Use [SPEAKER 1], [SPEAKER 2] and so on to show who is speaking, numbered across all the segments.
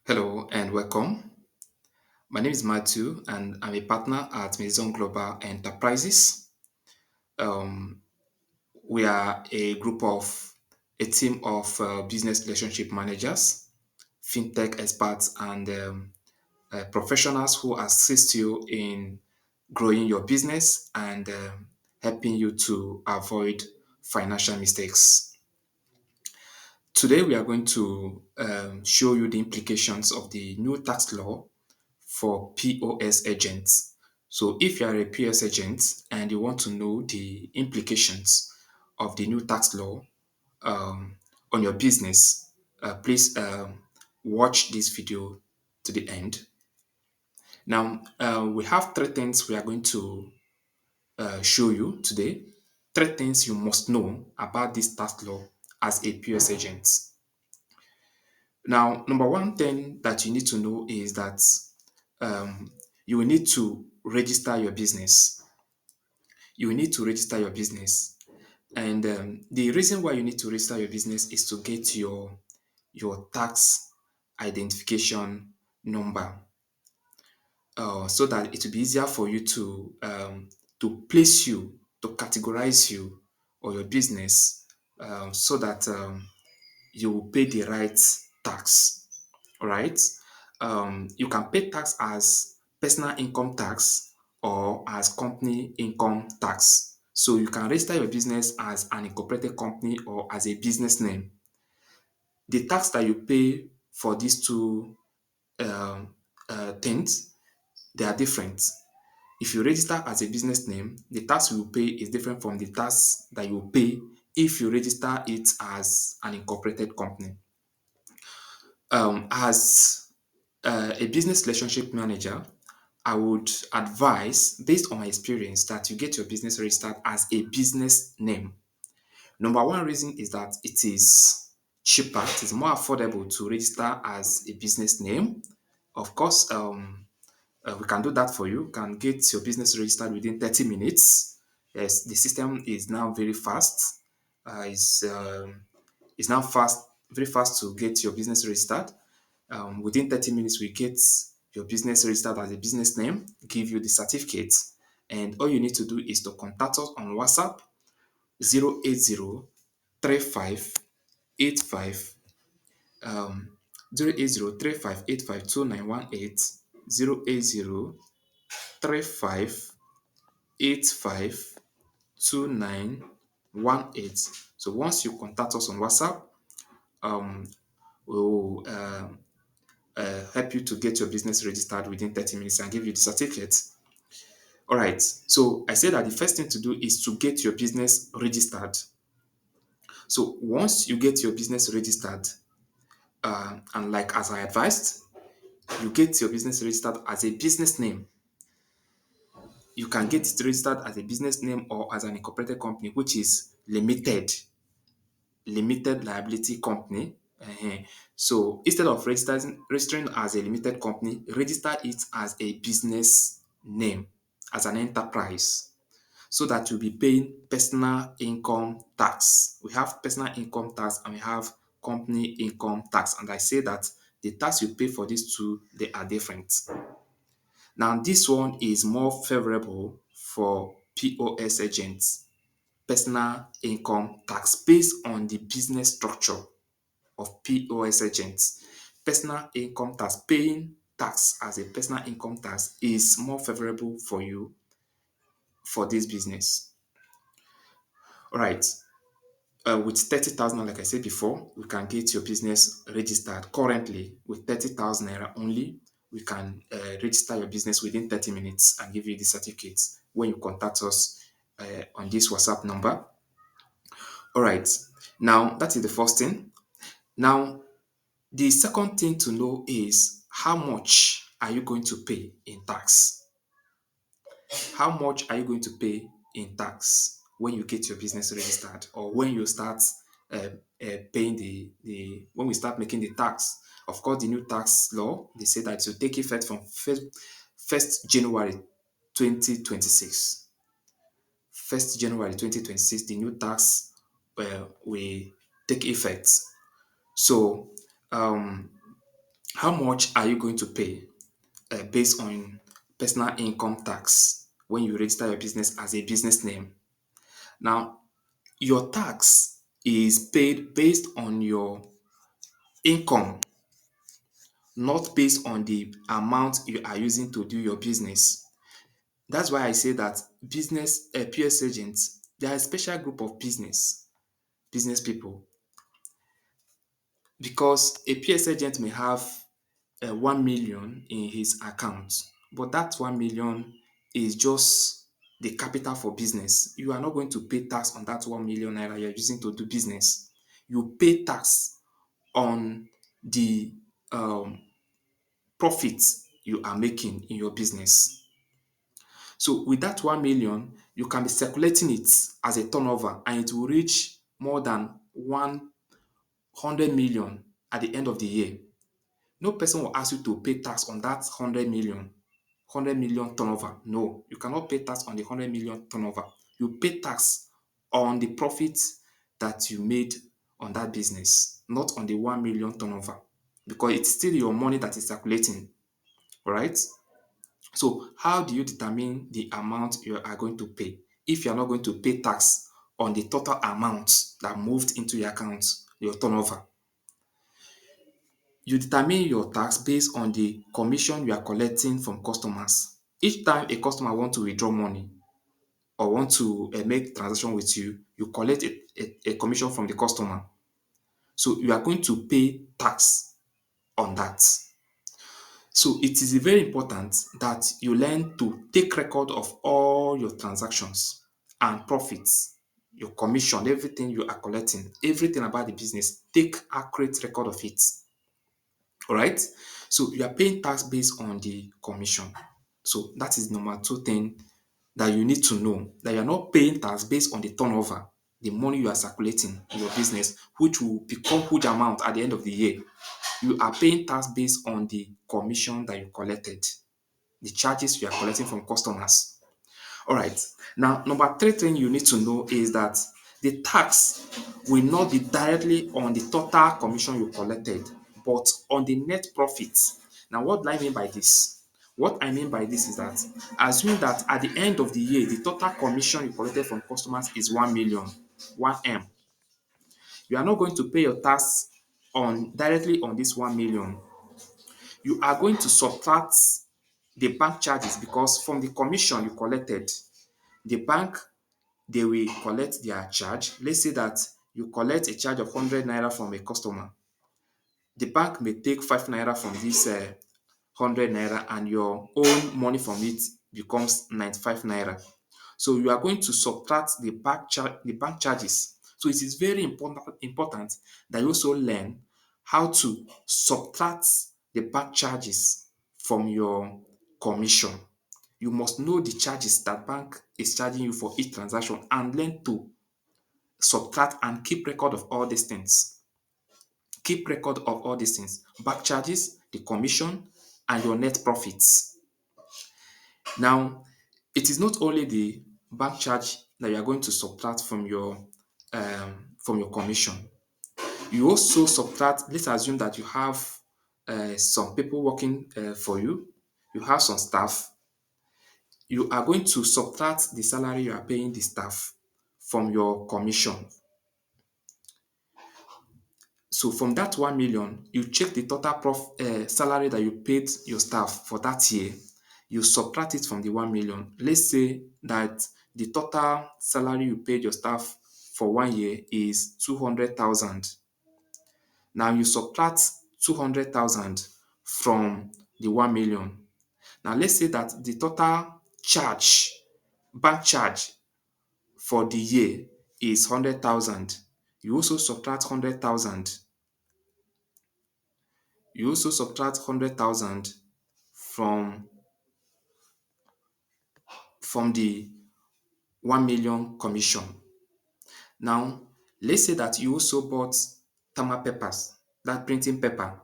[SPEAKER 1] Hello and welcome. My name is Matthew and I'm a partner at Maison Global Enterprises. Um, we are a team of business relationship managers, fintech experts, and professionals who assist you in growing your business and helping you to avoid financial mistakes. Today, we are going to show you the implications of the new tax law for POS agents. So if you are a POS agent and you want to know the implications of the new tax law um, on your business, please watch this video to the end. Now, we have three things we are going to show you today. Three things you must know about this tax law as a POS agent. Now, number one thing that you need to know is that um, you will need to register your business. You will need to register your business. And the reason why you need to register your business is to get your tax identification number, so that it will be easier for you to place you, to categorize you or your business, so that you will pay the right tax. All right. You can pay tax as personal income tax or as company income tax. So you can register your business as an incorporated company or as a business name. The tax that you pay for these two um, things, they are different. If you register as a business name, the tax you will pay is different from the tax that you will pay if you register it as an incorporated company. As a business relationship manager, I would advise, based on my experience, that you get your business registered as a business name. Number one reason is that it is cheaper, it is more affordable to register as a business name. Of course, we can do that for you. Can get your business registered within 30 minutes. Yes, the system is now very fast. It's now very fast to get your business registered. Within 30 minutes, we get your business registered as a business name, give you the certificate, and all you need to do is to contact us on WhatsApp 080 35 85 08035852918 08035852918. So once you contact us on WhatsApp, um, we'll help you to get your business registered within 30 minutes and give you the certificate. All right. So I said that the first thing to do is to get your business registered. So once you get your business registered, and like as I advised, you get your business registered as a business name. You can get it registered as a business name or as an incorporated company, which is limited liability company. So instead of registering as a limited company, register it as a business name, as an enterprise, so that you'll be paying personal income tax. We have personal income tax and we have company income tax. And I say that the tax you pay for these two, they are different. Now, this one is more favorable for POS agents, personal income tax, based on the business structure of POS agents. Personal income tax, paying tax as a personal income tax is more favorable for you for this business. All right. With 30,000, like I said before, we can get your business registered. Currently, with 30,000 naira only, we can register your business within 30 minutes and give you the certificates when you contact us on this WhatsApp number. All right. Now, that is the first thing. Now, the second thing to know is how much are you going to pay in tax? How much are you going to pay in tax when you get your business registered or when you start paying when we start making the tax? Of course, the new tax law, they say that it will take effect from 1st January 2026. 1st January 2026, the new tax will take effect. So, um, How much are you going to pay based on personal income tax when you register your business as a business name? Now, your tax is paid based on your income, not based on the amount you are using to do your business. That's why I say that POS agents, they are a special group of business people, because a POS agent may have 1 million in his account, but that 1 million is just the capital for business. You are not going to pay tax on that 1 million naira you're using to do business. You pay tax on the um, profits you are making in your business. So with that 1 million, you can be circulating it as a turnover and it will reach more than 100 million at the end of the year. No person will ask you to pay tax on that 100 million turnover. No, you cannot pay tax on the 100 million turnover. You pay tax on the profits that you made on that business, not on the 1 million turnover, because it's still your money that is circulating, right? So how do you determine the amount you are going to pay if you are not going to pay tax on the total amount that moved into your account, your turnover? You determine your tax based on the commission you are collecting from customers. Each time a customer want to withdraw money or want to make transaction with you, you collect a commission from the customer. So you are going to pay tax on that. So it is very important that you learn to take record of all your transactions and profits, your commission, everything you are collecting, everything about the business. Take accurate record of it. All right. So you are paying tax based on the commission. So that is number two thing that you need to know, that you are not paying tax based on the turnover, the money you are circulating in your business, which will become huge amount at the end of the year. You are paying tax based on the commission that you collected, the charges you are collecting from customers. All right. Now, number three thing you need to know is that the tax will not be directly on the total commission you collected, but on the net profits. Now, what do I mean by this? What I mean by this is that assume that at the end of the year, the total commission you collected from customers is 1 million, 1M. You are not going to pay your tax on directly on this 1 million. You are going to subtract the bank charges, because from the commission you collected, the bank, they will collect their charge. Let's say that you collect a charge of 100 naira from a customer. The bank may take 5 naira from this 100 naira, and your own money from it becomes 95 naira. So you are going to subtract the bank charges. So it is very important that you also learn how to subtract the bank charges from your commission. You must know the charges that bank is charging you for each transaction and learn to subtract and keep record of all these things. Keep record of all these things. Bank charges, the commission, and your net profits. Now, it is not only the bank charge that you are going to subtract from your commission. You also subtract. Let's assume that you have some people working for you. You have some staff. You are going to subtract the salary you are paying the staff from your commission. So from that 1 million, you check the total salary that you paid your staff for that year. You subtract it from the 1 million. Let's say that the total salary you paid your staff for 1 year is 200,000. Now you subtract 200,000 from the 1 million. Now let's say that the total charge, bank charge for the year is 100,000. You also subtract 100,000. You also subtract 100,000 from the 1 million commission. Now, let's say that you also bought thermal papers, that printing paper.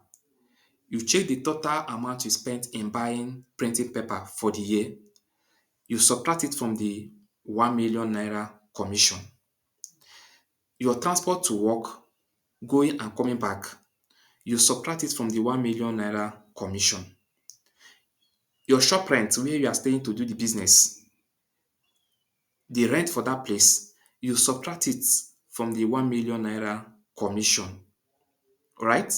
[SPEAKER 1] You check the total amount you spent in buying printing paper for the year. You subtract it from the 1 million naira commission. Your transport to work, going and coming back, You subtract it from the 1 million naira commission. Your shop rent, where you are staying to do the business, the rent for that place, you subtract it from the 1 million naira commission. Right?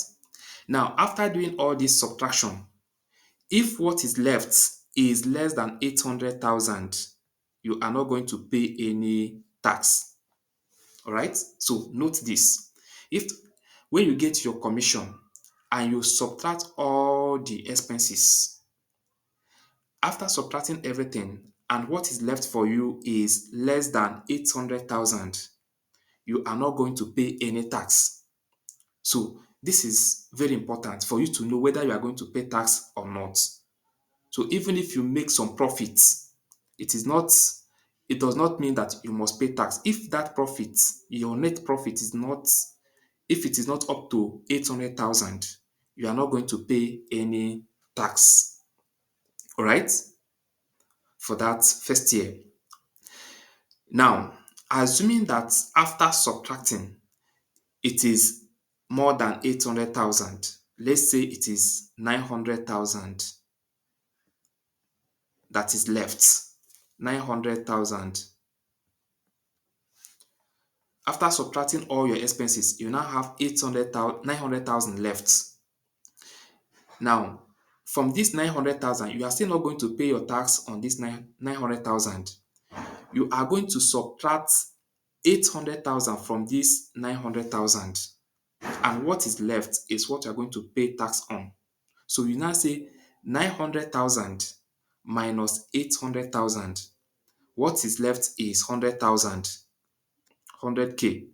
[SPEAKER 1] Now, after doing all this subtraction, if what is left is less than 800,000, you are not going to pay any tax. All right? So note this. If when you get your commission and you subtract all the expenses, after subtracting everything and what is left for you is less than 800,000, you are not going to pay any tax. So this is very important for you to know whether you are going to pay tax or not. So even if you make some profits, it is not it does not mean that you must pay tax. If that profit, your net profit is not, if it is not up to 800,000, you are not going to pay any tax. All right? For that first year. Now, assuming that after subtracting, it is more than 800,000, let's say it is 900,000 that is left. 900,000. After subtracting all your expenses, you now have 800,000, 900,000 left. Now, from this 900,000, you are still not going to pay your tax on this 900,000. You are going to subtract 800,000 from this 900,000. And what is left is what you are going to pay tax on. So you now say 900,000 minus 800,000. What is left is 100,000, 100K.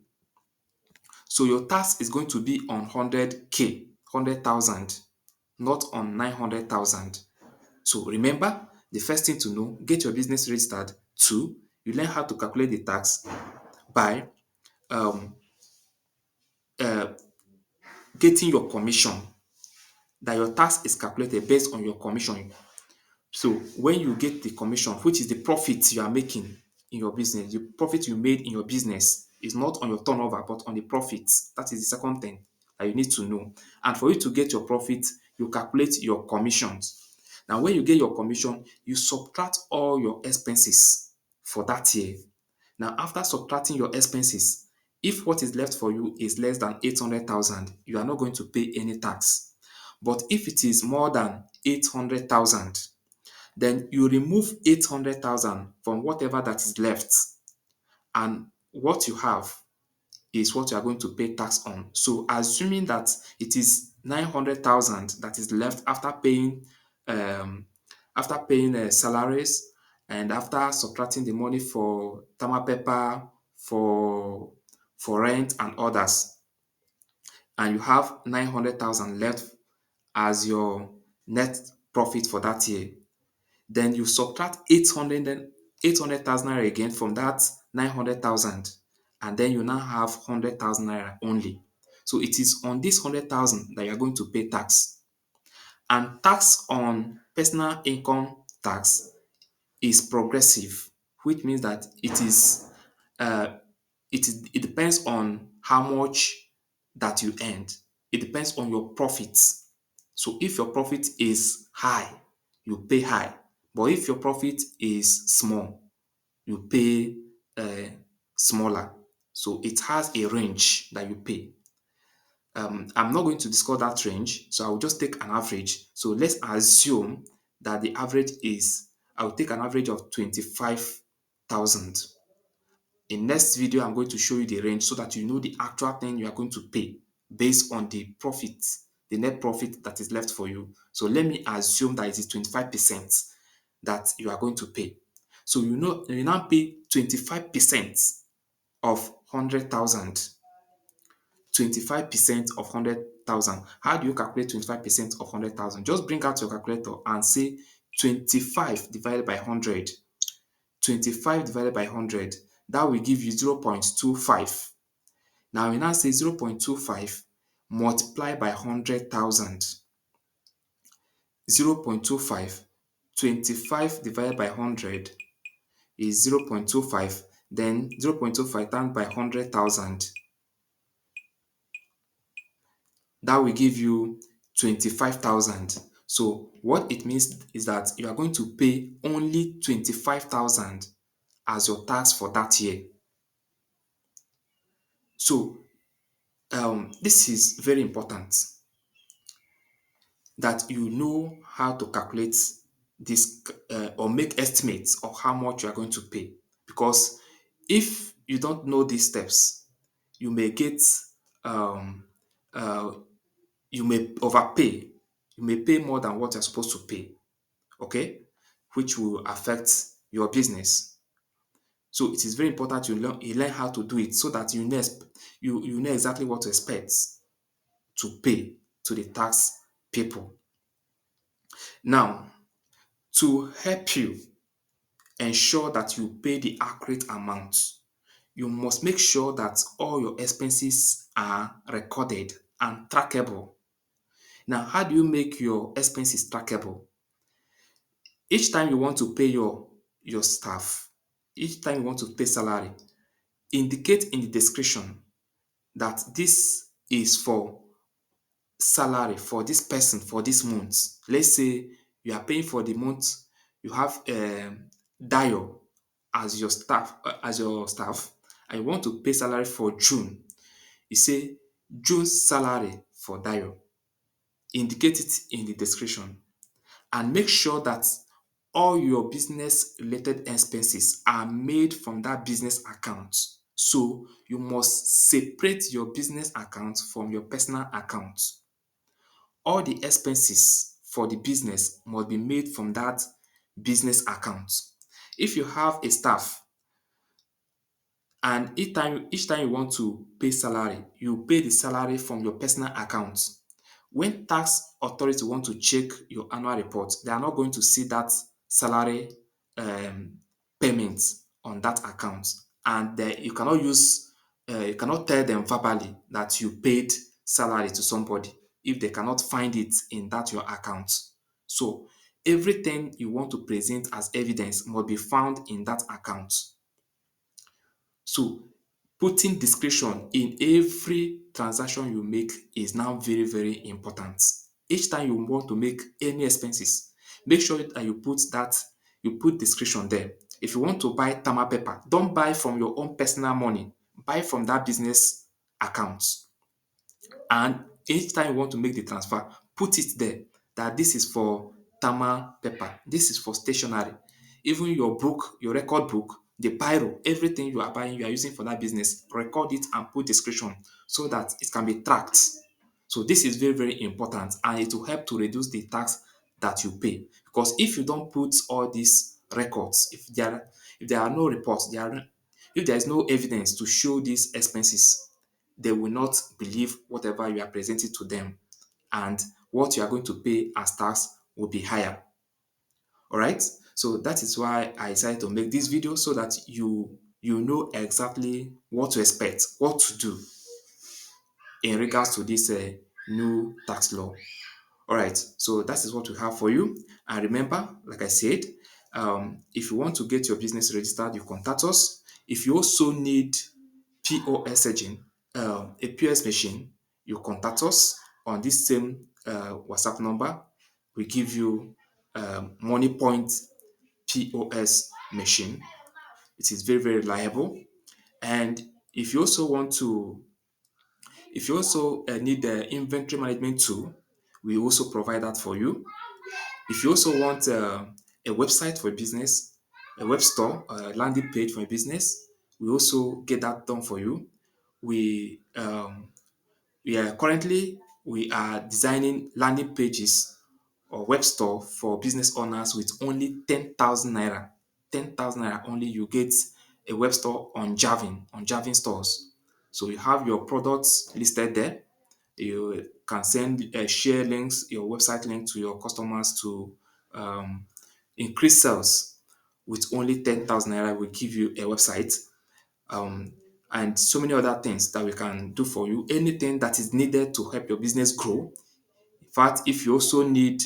[SPEAKER 1] So your tax is going to be on 100K, 100,000, not on 900,000. So remember, the first thing to know, get your business registered. Two, you learn how to calculate the tax by um, uh, getting your commission, that your tax is calculated based on your commission. So when you get the commission, which is the profit you are making in your business, the profit you made in your business is not on your turnover, but on the profits. That is the second thing that you need to know. And for you to get your profit, you calculate your commissions. Now, when you get your commission, you subtract all your expenses for that year. Now, after subtracting your expenses, if what is left for you is less than 800,000, you are not going to pay any tax. But if it is more than 800,000, then you remove 800,000 from whatever that is left, and what you have is what you are going to pay tax on. So assuming that it is 900,000 that is left um, after paying salaries and after subtracting the money for thermal paper, for rent and others, and you have 900,000 left as your net profit for that year, then you subtract 800,000 naira again from that 900,000, and then you now have 100,000 naira only. So it is on this 100,000 that you are going to pay tax. And tax on personal income tax is progressive, which means that uh, it depends on how much that you earned. It depends on your profits. So if your profit is high, you pay high. But if your profit is small, you pay smaller. So it has a range that you pay. I'm not going to discuss that range, so I will just take an average. So let's assume that the average is, I will take an average of 25,000. In next video, I'm going to show you the range so that you know the actual thing you are going to pay based on the profit, the net profit that is left for you. So let me assume that it is 25% that you are going to pay. So you know you now pay 25% of 100,000. 25% of 100,000. How do you calculate 25% of 100,000? Just bring out your calculator and say 25 divided by 100. 25 divided by 100. That will give you 0.25. Now we now say 0.25 multiplied by 100,000. 0.25. 25 divided by 100 is 0.25. Then 0.25 times by 100,000 That will give you 25,000. So what it means is that you are going to pay only 25,000 as your tax for that year. So this is very important that you know how to calculate this or make estimates of how much you are going to pay. Because if you don't know these steps, you may get um, uh, you may overpay. You may pay more than what you're supposed to pay. Okay, which will affect your business. So it is very important you learn how to do it so that you know exactly what to expect to pay to the tax people. Now, to help you ensure that you pay the accurate amount, you must make sure that all your expenses are recorded and trackable. Now, how do you make your expenses trackable? Each time you want to pay your staff, each time you want to pay salary, indicate in the description that this is for salary for this person for this month. Let's say you are paying for the month, you have Dayo as your staff, and you want to pay salary for June. You say June's salary for Dayo. Indicate it in the description and make sure that all your business related expenses are made from that business account. So you must separate your business account from your personal account. All the expenses for the business must be made from that business account. If you have a staff and each time you want to pay salary, you pay the salary from your personal account. When tax authority want to check your annual report, they are not going to see that salary um, payment on that account, and you cannot tell them verbally that you paid salary to somebody if they cannot find it in that your account. So everything you want to present as evidence must be found in that account. So putting discretion in every transaction you make is now very, very important. Each time you want to make any expenses, make sure that you put discretion there. If you want to buy thermal paper, don't buy from your own personal money. Buy from that business account. And each time you want to make the transfer, put it there that this is for thermal paper, this is for stationery. Even your book, your record book, the biro, everything you are buying, you are using for that business, record it and put description so that it can be tracked. So this is very, very important, and it will help to reduce the tax that you pay. Because if you don't put all these records, if there are no reports, if there is no evidence to show these expenses, they will not believe whatever you are presenting to them, and what you are going to pay as tax will be higher. All right. So that is why I decided to make this video so that you know exactly what to expect, what to do in regards to this new tax law. All right, so that is what we have for you. And remember, like I said, if you want to get your business registered, you contact us. If you also need POS agent, a POS machine, you contact us on this same WhatsApp number. We give you Money Point POS machine. It is very, very reliable. And if you also want to if you also need the inventory management tool, we also provide that for you. If you also want a website for a business, a web store, a landing page for a business, we also get that done for you. We we are designing landing pages or web store for business owners with only 10,000 naira. 10,000 naira only, you get a web store on Javin stores. So you have your products listed there. You can share links, your website link to your customers to um, increase sales. With only 10,000 naira, we give you a website, um, and so many other things that we can do for you. Anything that is needed to help your business grow. In fact, if you also need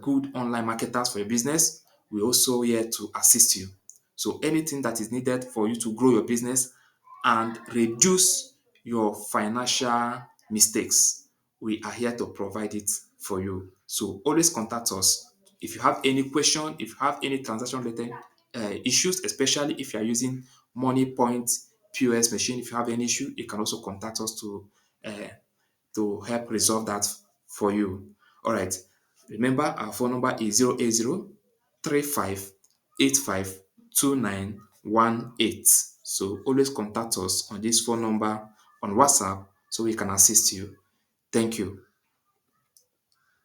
[SPEAKER 1] good online marketers for your business, we're also here to assist you. So anything that is needed for you to grow your business and reduce your financial mistakes, we are here to provide it for you. So always contact us. If you have any question, if you have any transaction related issues, especially if you are using money point POS machine, if you have any issue, you can also contact us to help resolve that for you. All right. Remember, our phone number is 080 35852918. So always contact us on this phone number on WhatsApp so we can assist you. Thank you.